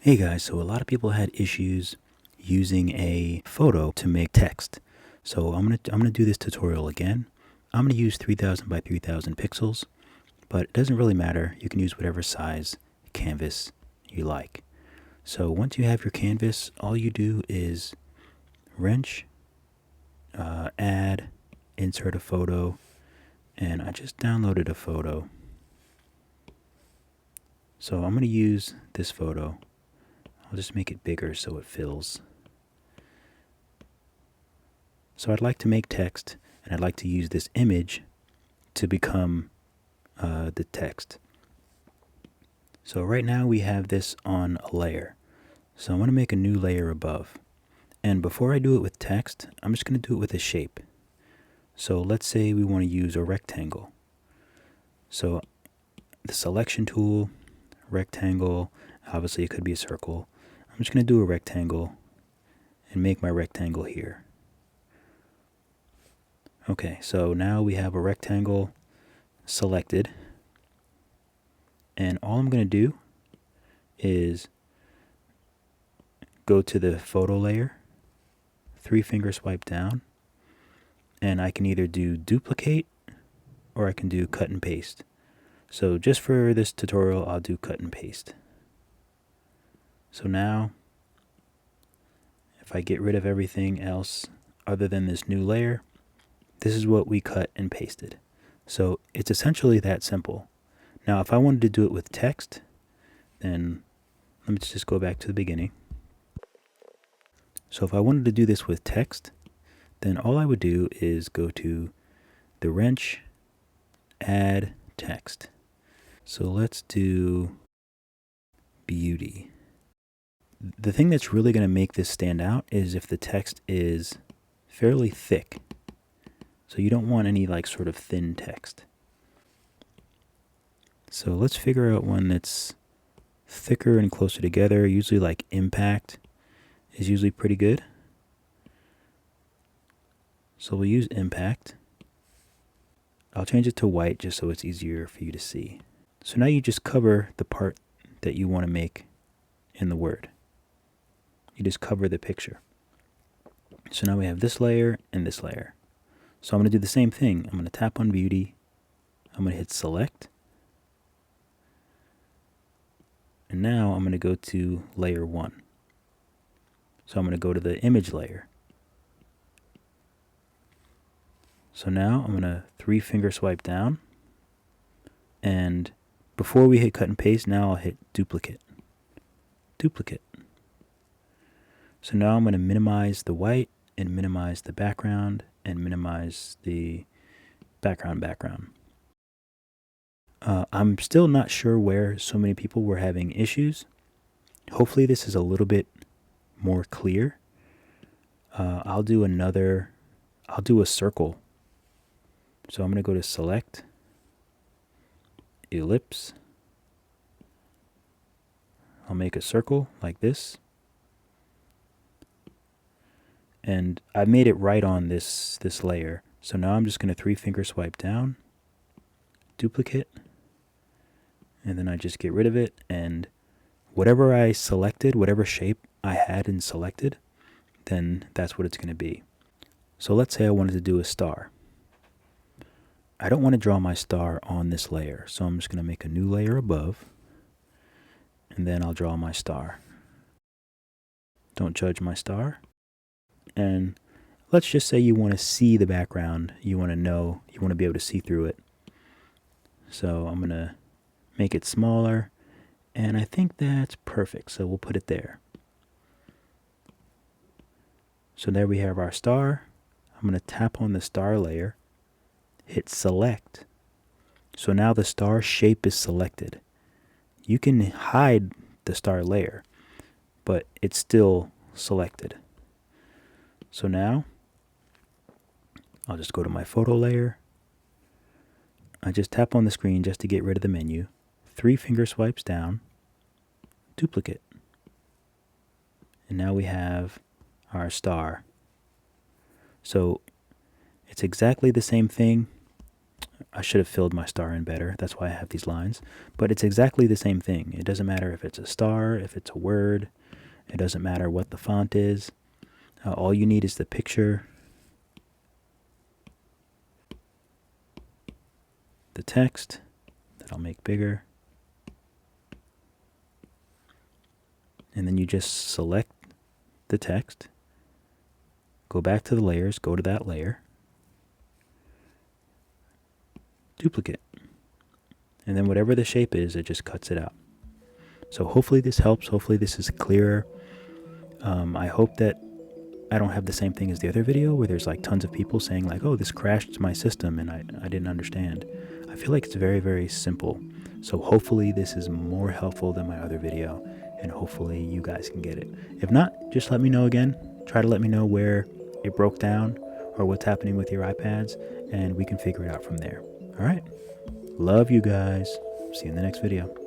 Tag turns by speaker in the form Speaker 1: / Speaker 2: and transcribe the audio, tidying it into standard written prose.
Speaker 1: Hey guys, so a lot of people had issues using a photo to make text. So I'm gonna do this tutorial again. I'm gonna use 3000 by 3000 pixels, but it doesn't really matter. You can use whatever size canvas you like. So once you have your canvas, all you do is wrench, add, insert a photo, and I just downloaded a photo. So I'm gonna use this photo. I'll just make it bigger so it fills. So I'd like to make text, and I'd like to use this image to become the text. So right now we have this on a layer. So I'm going to make a new layer above. And before I do it with text, I'm just going to do it with a shape. So let's say we want to use a rectangle. So the selection tool, rectangle, obviously it could be a circle. I'm just going to do a rectangle and make my rectangle here. Okay, so now we have a rectangle selected. And all I'm going to do is go to the photo layer, 3-finger swipe down, and I can either do duplicate or I can do cut and paste. So just for this tutorial, I'll do cut and paste. So now, if I get rid of everything else other than this new layer, this is what we cut and pasted. So it's essentially that simple. Now, if I wanted to do it with text, then let me just go back to the beginning. So if I wanted to do this with text, then all I would do is go to the wrench, add text. So let's do beauty. The thing that's really going to make this stand out is if the text is fairly thick. So you don't want any like sort of thin text. So let's figure out one that's thicker and closer together. Usually like impact is usually pretty good. So we'll use impact. I'll change it to white just so it's easier for you to see. So now you just cover the part that you want to make in the word. You just cover the picture. So now we have this layer and this layer. So I'm going to do the same thing. I'm going to tap on beauty. I'm going to hit select. And now I'm going to go to layer 1. So I'm going to go to the image layer. So now I'm going to 3-finger swipe down. And before we hit cut and paste, now I'll hit duplicate. Duplicate. So now I'm going to minimize the white and minimize the background and minimize the background. I'm still not sure where so many people were having issues. Hopefully this is a little bit more clear. I'll do a circle. So I'm going to go to select, ellipse. I'll make a circle like this. And I made it right on this layer. So now I'm just going to 3-finger swipe down, duplicate, and then I just get rid of it. And whatever I selected, whatever shape I had and selected, then that's what it's going to be. So let's say I wanted to do a star. I don't want to draw my star on this layer, so I'm just going to make a new layer above, and then I'll draw my star. Don't judge my star. And let's just say you want to see the background. You want to be able to see through it. So I'm going to make it smaller, and I think that's perfect, so we'll put it there. So there we have our star. I'm going to tap on the star layer, hit select. So now the star shape is selected. You can hide the star layer, but it's still selected. So now I'll just go to my photo layer. I just tap on the screen just to get rid of the menu. 3-finger swipes down, duplicate. And now we have our star. So it's exactly the same thing. I should have filled my star in better. That's why I have these lines. But it's exactly the same thing. It doesn't matter if it's a star, if it's a word. It doesn't matter what the font is. All you need is the picture, the text that I'll make bigger. And then you just select the text, go back to the layers, go to that layer, duplicate. And then whatever the shape is, it just cuts it out. So hopefully this helps. Hopefully this is clearer. I hope that I don't have the same thing as the other video where there's like tons of people saying like, oh, this crashed my system and I didn't understand. I feel like it's very, very simple. So hopefully this is more helpful than my other video, and hopefully you guys can get it. If not, just let me know again. Try to let me know where it broke down or what's happening with your iPads, and we can figure it out from there. All right. Love you guys. See you in the next video.